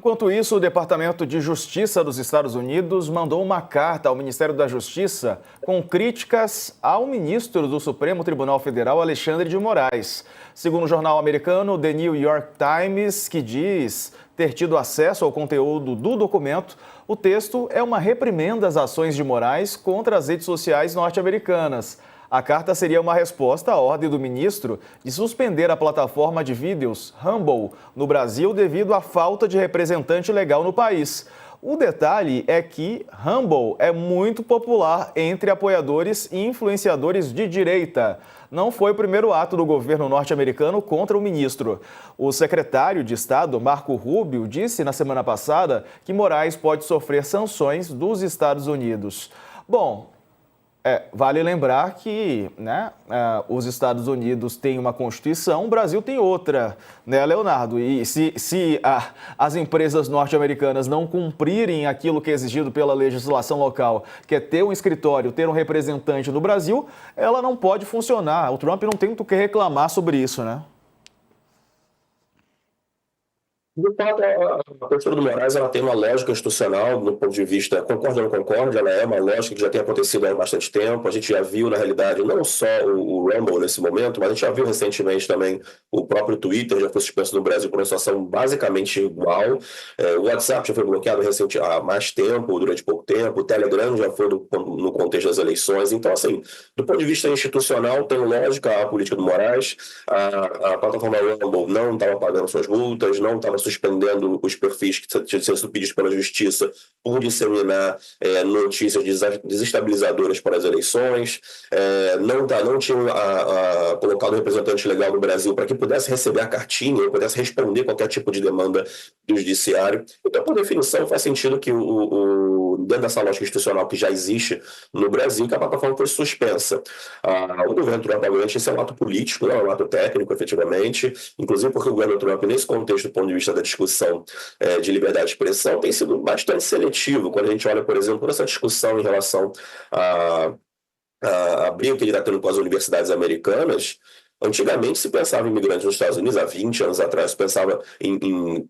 Enquanto isso, o Departamento de Justiça dos Estados Unidos mandou uma carta ao Ministério da Justiça com críticas ao ministro do Supremo Tribunal Federal, Alexandre de Moraes. Segundo o jornal americano The New York Times, que diz ter tido acesso ao conteúdo do documento, o texto é uma reprimenda às ações de Moraes contra as redes sociais norte-americanas. A carta seria uma resposta à ordem do ministro de suspender a plataforma de vídeos Rumble no Brasil devido à falta de representante legal no país. O detalhe é que Rumble é muito popular entre apoiadores e influenciadores de direita. Não foi o primeiro ato do governo norte-americano contra o ministro. O secretário de Estado, Marco Rubio, disse na semana passada que Moraes pode sofrer sanções dos Estados Unidos. Bom, vale lembrar que os Estados Unidos têm uma Constituição, o Brasil tem outra, né, Leonardo? E se as empresas norte-americanas não cumprirem aquilo que é exigido pela legislação local, que é ter um escritório, ter um representante no Brasil, ela não pode funcionar. O Trump não tem muito o que reclamar sobre isso, né? De fato, a postura do Moraes ela tem uma lógica institucional, do ponto de vista, concorda ou não concorda, ela é uma lógica que já tem acontecido há bastante tempo. A gente já viu, na realidade, não só o Rumble nesse momento, mas a gente já viu recentemente também o próprio Twitter, já foi suspenso no Brasil por uma situação basicamente igual. O WhatsApp já foi bloqueado há mais tempo, durante pouco tempo, o Telegram já foi no contexto das eleições. Então, assim, do ponto de vista institucional, tem lógica a política do Moraes. A plataforma Rumble não estava pagando suas multas, não estava suspendendo os perfis que tinham sido pedidos pela Justiça por disseminar notícias desestabilizadoras para as eleições, não tinham colocado um representante legal no Brasil para que pudesse receber a cartinha ou pudesse responder qualquer tipo de demanda do judiciário. Então, por definição, faz sentido que dentro dessa lógica institucional que já existe no Brasil, que a plataforma foi suspensa. O governo Trump, obviamente, esse é um ato político, não é um ato técnico, efetivamente, inclusive porque o governo Trump, nesse contexto, do ponto de vista da discussão de liberdade de expressão, tem sido bastante seletivo. Quando a gente olha, por exemplo, por essa discussão em relação a briga que ele está tendo com as universidades americanas, antigamente se pensava em imigrantes nos Estados Unidos, há 20 anos atrás, se pensava em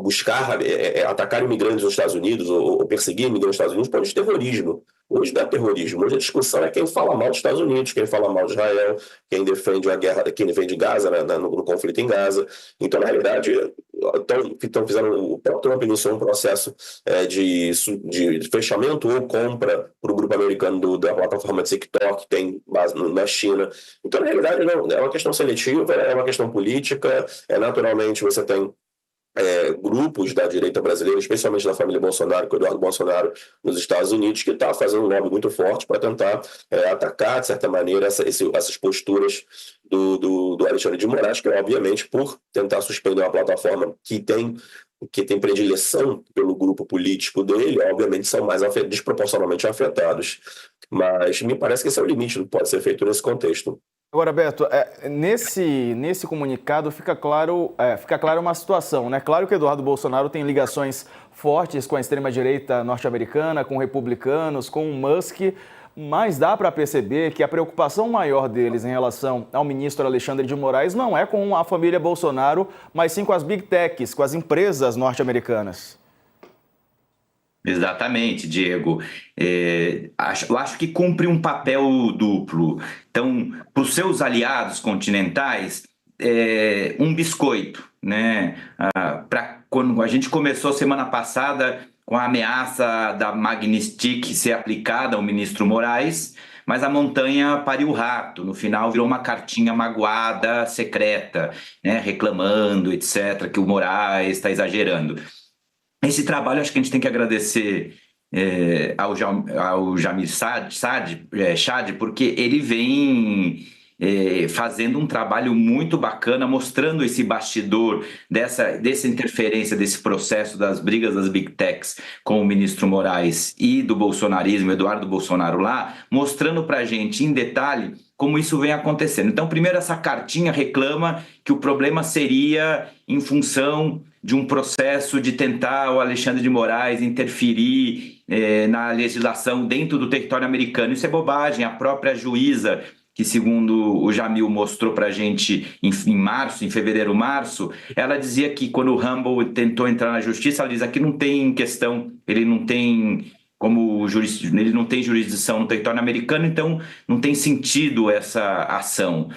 buscar atacar imigrantes nos Estados Unidos ou perseguir imigrantes nos Estados Unidos por de terrorismo. Hoje não é terrorismo, hoje a discussão é quem fala mal dos Estados Unidos, quem fala mal de Israel, quem defende a guerra, quem defende Gaza, no conflito em Gaza. Então, na realidade, o próprio Trump iniciou um processo de fechamento ou compra para o grupo americano da plataforma TikTok, que tem base na China. Então, na realidade, não, é uma questão seletiva, é uma questão política, naturalmente você tem grupos da direita brasileira, especialmente da família Bolsonaro, com o Eduardo Bolsonaro nos Estados Unidos, que está fazendo um lobby muito forte para tentar atacar, de certa maneira, essas posturas do Alexandre de Moraes, que obviamente, por tentar suspender uma plataforma que tem predileção pelo grupo político dele, obviamente são mais desproporcionalmente afetados. Mas me parece que esse é o limite do que pode ser feito nesse contexto. Agora, Beto, nesse comunicado fica claro uma situação, né? Claro que Eduardo Bolsonaro tem ligações fortes com a extrema-direita norte-americana, com republicanos, com o Musk, mas dá para perceber que a preocupação maior deles em relação ao ministro Alexandre de Moraes não é com a família Bolsonaro, mas sim com as big techs, com as empresas norte-americanas. Exatamente, Diego. Eu acho que cumpre um papel duplo. Então, para os seus aliados continentais, um biscoito, né? Quando a gente começou semana passada com a ameaça da Magnitsky ser aplicada ao ministro Moraes, mas a montanha pariu o rato. No final virou uma cartinha magoada, secreta, né? Reclamando, etc., que o Moraes está exagerando. Esse trabalho, acho que a gente tem que agradecer ao Jamil Chad, porque ele vem fazendo um trabalho muito bacana, mostrando esse bastidor dessa interferência, desse processo das brigas das Big Techs com o ministro Moraes e do bolsonarismo, Eduardo Bolsonaro lá, mostrando para a gente em detalhe como isso vem acontecendo. Então, primeiro, essa cartinha reclama que o problema seria em função de um processo de tentar o Alexandre de Moraes interferir na legislação dentro do território americano. Isso é bobagem. A própria juíza que segundo o Jamil mostrou para a gente em março, em fevereiro, março, ela dizia que quando o Rumble tentou entrar na justiça, ela diz aqui não tem questão, ele não tem ele não tem jurisdição no território americano, então não tem sentido essa ação.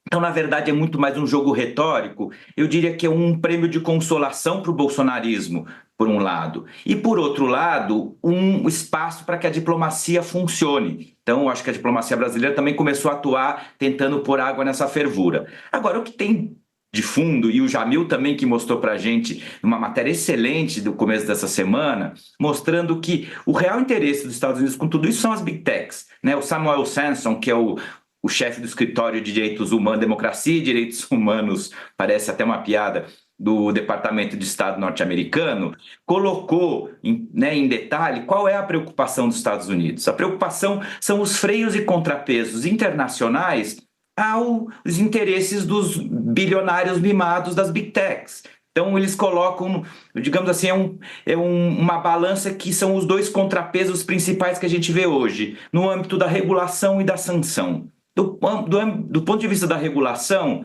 Então, na verdade, é muito mais um jogo retórico. Eu diria que é um prêmio de consolação para o bolsonarismo, por um lado. E, por outro lado, um espaço para que a diplomacia funcione. Então, eu acho que a diplomacia brasileira também começou a atuar tentando pôr água nessa fervura. Agora, o que tem de fundo, e o Jamil também que mostrou para a gente uma matéria excelente do começo dessa semana, mostrando que o real interesse dos Estados Unidos com tudo isso são as Big Techs, né? O Samuel Sanson, que é o chefe do escritório de direitos humanos, democracia e direitos humanos, parece até uma piada, do Departamento de Estado norte-americano, colocou em detalhe qual é a preocupação dos Estados Unidos. A preocupação são os freios e contrapesos internacionais aos interesses dos bilionários mimados das Big Techs. Então, eles colocam, digamos assim, uma balança que são os dois contrapesos principais que a gente vê hoje, no âmbito da regulação e da sanção. Do ponto de vista da regulação,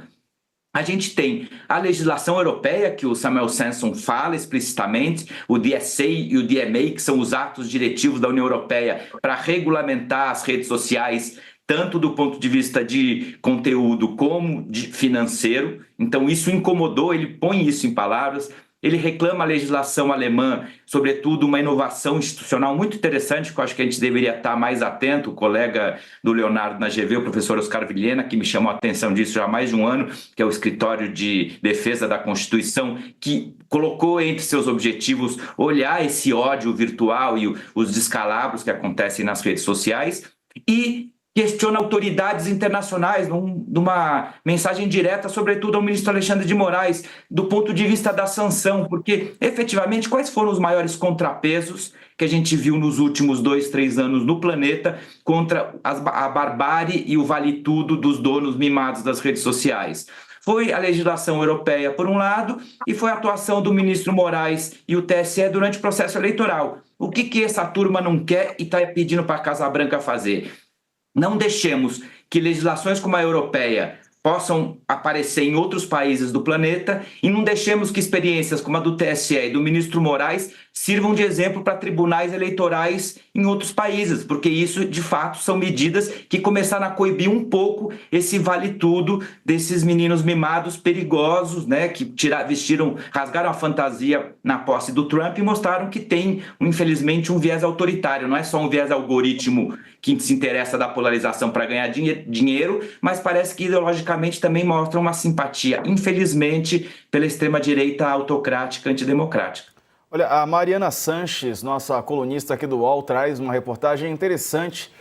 a gente tem a legislação europeia, que o Samuel Sanson fala explicitamente, o DSA e o DMA, que são os atos diretivos da União Europeia para regulamentar as redes sociais, tanto do ponto de vista de conteúdo como de financeiro. Então, isso incomodou, ele põe isso em palavras. Ele reclama a legislação alemã, sobretudo uma inovação institucional muito interessante, que eu acho que a gente deveria estar mais atento. O colega do Leonardo na GV, o professor Oscar Vilhena, que me chamou a atenção disso já há mais de um ano, que é o Escritório de Defesa da Constituição, que colocou entre seus objetivos olhar esse ódio virtual e os descalabros que acontecem nas redes sociais e questiona autoridades internacionais, numa mensagem direta, sobretudo ao ministro Alexandre de Moraes, do ponto de vista da sanção, porque, efetivamente, quais foram os maiores contrapesos que a gente viu nos últimos 2, 3 anos no planeta contra a barbárie e o vale-tudo dos donos mimados das redes sociais? Foi a legislação europeia, por um lado, e foi a atuação do ministro Moraes e o TSE durante o processo eleitoral. O que essa turma não quer e está pedindo para a Casa Branca fazer? Não deixemos que legislações como a europeia possam aparecer em outros países do planeta e não deixemos que experiências como a do TSE e do ministro Moraes sirvam de exemplo para tribunais eleitorais em outros países, porque isso, de fato, são medidas que começaram a coibir um pouco esse vale-tudo desses meninos mimados perigosos, né, que rasgaram a fantasia na posse do Trump e mostraram que tem, infelizmente, um viés autoritário. Não é só um viés algoritmo que se interessa da polarização para ganhar dinheiro, mas parece que ideologicamente também mostra uma simpatia, infelizmente, pela extrema-direita autocrática, antidemocrática. Olha, a Mariana Sanches, nossa colunista aqui do UOL, traz uma reportagem interessante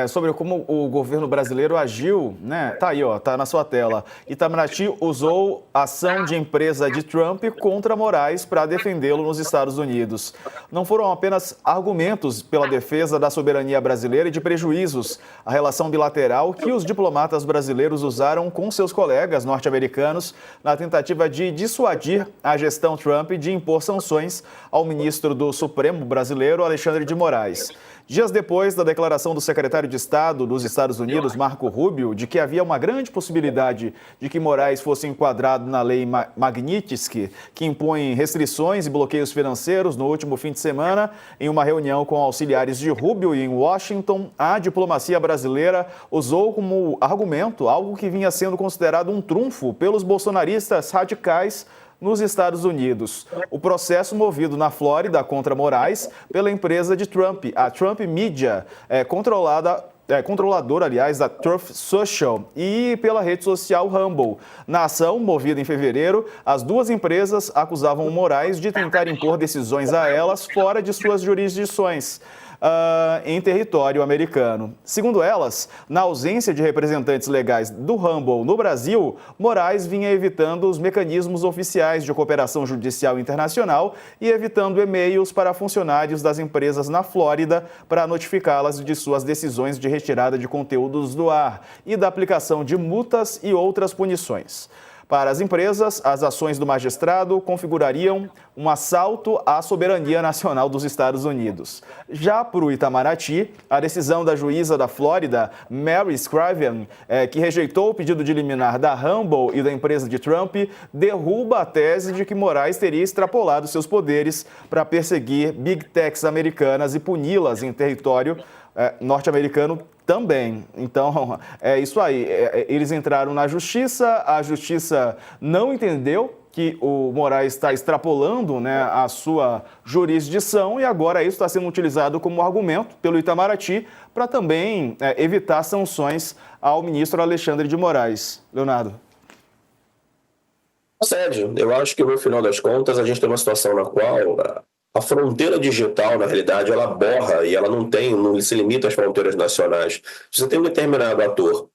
sobre como o governo brasileiro agiu, né? Tá aí, ó, tá na sua tela. Itamaraty usou ação de empresa de Trump contra Moraes para defendê-lo nos Estados Unidos. Não foram apenas argumentos pela defesa da soberania brasileira e de prejuízos à relação bilateral que os diplomatas brasileiros usaram com seus colegas norte-americanos na tentativa de dissuadir a gestão Trump de impor sanções ao ministro do Supremo brasileiro, Alexandre de Moraes. Dias depois da declaração do secretário de Estado dos Estados Unidos, Marco Rubio, de que havia uma grande possibilidade de que Moraes fosse enquadrado na lei Magnitsky, que impõe restrições e bloqueios financeiros, no último fim de semana, em uma reunião com auxiliares de Rubio em Washington, a diplomacia brasileira usou como argumento algo que vinha sendo considerado um trunfo pelos bolsonaristas radicais nos Estados Unidos. O processo movido na Flórida contra Moraes pela empresa de Trump, a Trump Media, controladora, aliás, da Truth Social e pela rede social Rumble. Na ação, movida em fevereiro, as duas empresas acusavam o Moraes de tentar impor decisões a elas fora de suas jurisdições. Em território americano. Segundo elas, na ausência de representantes legais do Rumble no Brasil, Moraes vinha evitando os mecanismos oficiais de cooperação judicial internacional e evitando e-mails para funcionários das empresas na Flórida para notificá-las de suas decisões de retirada de conteúdos do ar e da aplicação de multas e outras punições. Para as empresas, as ações do magistrado configurariam um assalto à soberania nacional dos Estados Unidos. Já para o Itamaraty, a decisão da juíza da Flórida, Mary Scriven, que rejeitou o pedido de liminar da Rumble e da empresa de Trump, derruba a tese de que Moraes teria extrapolado seus poderes para perseguir big techs americanas e puni-las em território norte-americano também. Então, é isso aí. Eles entraram na justiça, a justiça não entendeu que o Moraes está extrapolando, né, a sua jurisdição, e agora isso está sendo utilizado como argumento pelo Itamaraty para também evitar sanções ao ministro Alexandre de Moraes. Leonardo. Sérgio, eu acho que no final das contas a gente tem uma situação na qual a fronteira digital, na realidade, ela borra e ela não se limita às fronteiras nacionais. Se você tem um determinado ator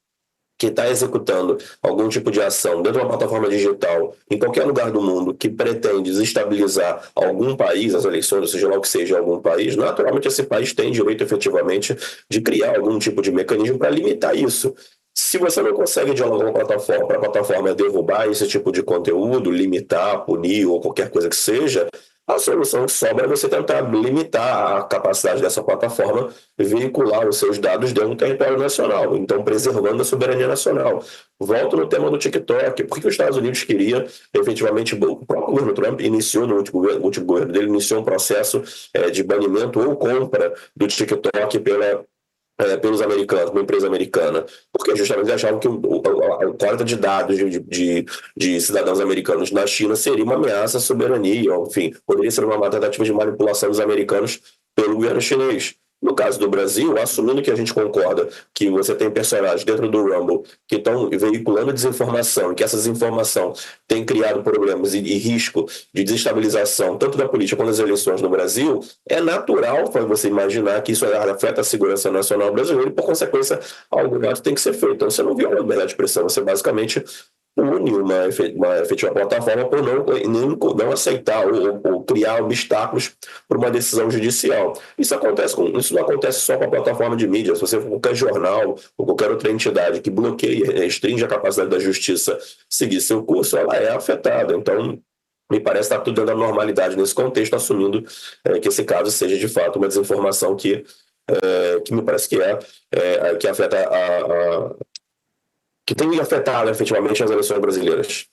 que está executando algum tipo de ação dentro de uma plataforma digital em qualquer lugar do mundo que pretende desestabilizar algum país, as eleições, ou seja lá o que seja algum país, naturalmente esse país tem direito efetivamente de criar algum tipo de mecanismo para limitar isso. Se você não consegue dialogar com a plataforma para a plataforma derrubar esse tipo de conteúdo, limitar, punir ou qualquer coisa que seja, a solução que sobra é você tentar limitar a capacidade dessa plataforma de veicular os seus dados dentro do território nacional, então preservando a soberania nacional. Volto no tema do TikTok. Por que os Estados Unidos queria efetivamente, o próprio governo Trump iniciou no último governo dele, iniciou um processo de banimento ou compra do TikTok pelos americanos, uma empresa americana, porque justamente achavam que a coleta de dados de cidadãos americanos na China seria uma ameaça à soberania, enfim, poderia ser uma tentativa de manipulação dos americanos pelo governo chinês. No caso do Brasil, assumindo que a gente concorda que você tem personagens dentro do Rumble que estão veiculando desinformação, que essa desinformação tem criado problemas e risco de desestabilização tanto da política quanto das eleições no Brasil, é natural você imaginar que isso afeta a segurança nacional brasileira e, por consequência, algo ato tem que ser feito. Então, você não viola a liberdade de expressão, você basicamente une uma efetiva plataforma por não aceitar ou criar obstáculos para uma decisão judicial. Isso não acontece só com a plataforma de mídia. Se você for qualquer jornal ou qualquer outra entidade que bloqueia e restringe a capacidade da justiça seguir seu curso, ela é afetada. Então, me parece que está tudo dentro da normalidade nesse contexto, assumindo que esse caso seja de fato uma desinformação que me parece que afeta que tem afetado efetivamente as eleições brasileiras.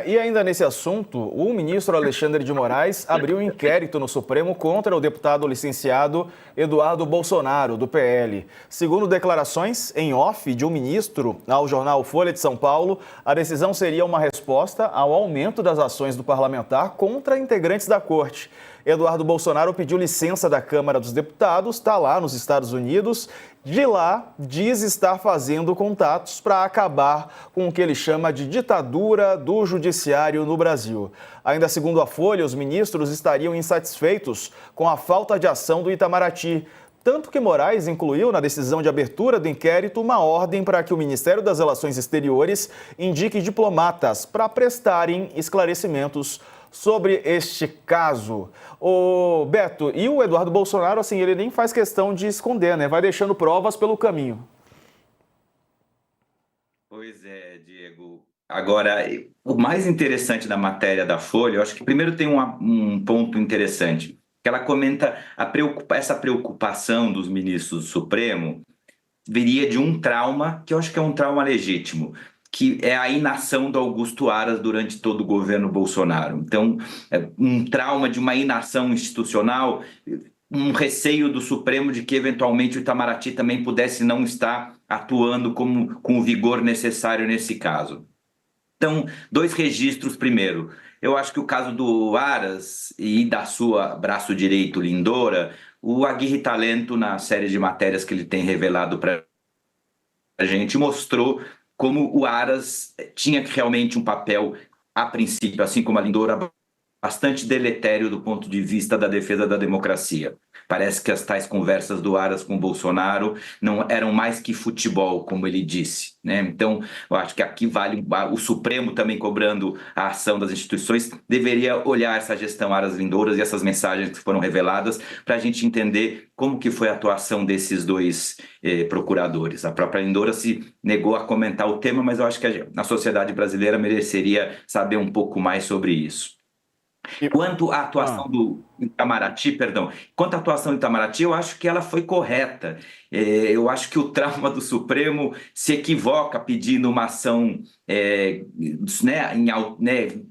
E ainda nesse assunto, o ministro Alexandre de Moraes abriu um inquérito no Supremo contra o deputado licenciado Eduardo Bolsonaro, do PL. Segundo declarações em off de um ministro ao jornal Folha de São Paulo, a decisão seria uma resposta ao aumento das ações do parlamentar contra integrantes da corte. Eduardo Bolsonaro pediu licença da Câmara dos Deputados, está lá nos Estados Unidos. De lá, diz estar fazendo contatos para acabar com o que ele chama de ditadura do judiciário no Brasil. Ainda segundo a Folha, os ministros estariam insatisfeitos com a falta de ação do Itamaraty. Tanto que Moraes incluiu na decisão de abertura do inquérito uma ordem para que o Ministério das Relações Exteriores indique diplomatas para prestarem esclarecimentos sobre este caso. O Beto, e o Eduardo Bolsonaro, assim, ele nem faz questão de esconder, né? Vai deixando provas pelo caminho. Pois é, Diego. Agora, o mais interessante da matéria da Folha, eu acho que primeiro tem um ponto interessante, que ela comenta essa preocupação dos ministros do Supremo viria de um trauma, que eu acho que é um trauma legítimo, que é a inação do Augusto Aras durante todo o governo Bolsonaro. Então, um trauma de uma inação institucional, um receio do Supremo de que, eventualmente, o Itamaraty também pudesse não estar atuando com o vigor necessário nesse caso. Então, dois registros primeiro. Eu acho que o caso do Aras e da sua braço direito Lindora, o Aguirre Talento, na série de matérias que ele tem revelado para a gente, mostrou como o Aras tinha realmente um papel, a princípio, assim como a Lindora, bastante deletério do ponto de vista da defesa da democracia. Parece que as tais conversas do Aras com o Bolsonaro não eram mais que futebol, como ele disse, né? Então, eu acho que aqui vale o Supremo também cobrando a ação das instituições, deveria olhar essa gestão Aras Vindouras e essas mensagens que foram reveladas para a gente entender como que foi a atuação desses dois procuradores. A própria Lindoura se negou a comentar o tema, mas eu acho que a sociedade brasileira mereceria saber um pouco mais sobre isso. Quanto à atuação do Itamaraty, quanto à atuação do Itamaraty, eu acho que ela foi correta. Eu acho que o trauma do Supremo se equivoca pedindo uma ação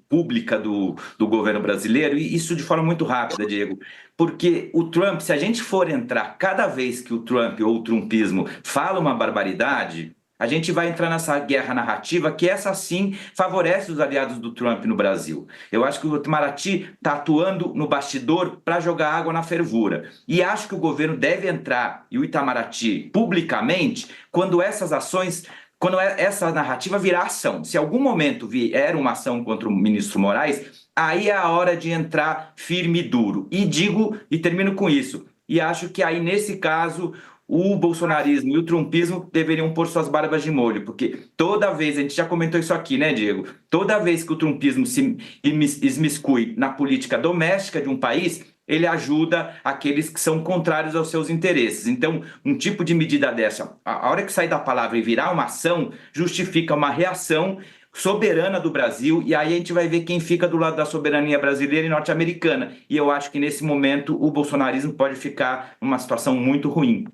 pública do governo brasileiro, e isso de forma muito rápida, Diego. Porque o Trump, se a gente for entrar cada vez que o Trump ou o trumpismo fala uma barbaridade, a gente vai entrar nessa guerra narrativa que essa sim favorece os aliados do Trump no Brasil. Eu acho que o Itamaraty está atuando no bastidor para jogar água na fervura. E acho que o governo deve entrar, e o Itamaraty, publicamente, quando essas ações, quando essa narrativa virar ação. Se algum momento vier uma ação contra o ministro Moraes, aí é a hora de entrar firme e duro. E digo, e termino com isso, e acho que aí nesse caso o bolsonarismo e o trumpismo deveriam pôr suas barbas de molho, porque toda vez, a gente já comentou isso aqui, né, Diego? Toda vez que o trumpismo se imiscui na política doméstica de um país, ele ajuda aqueles que são contrários aos seus interesses. Então, um tipo de medida dessa, a hora que sair da palavra e virar uma ação, justifica uma reação soberana do Brasil, e aí a gente vai ver quem fica do lado da soberania brasileira e norte-americana. E eu acho que nesse momento o bolsonarismo pode ficar numa situação muito ruim.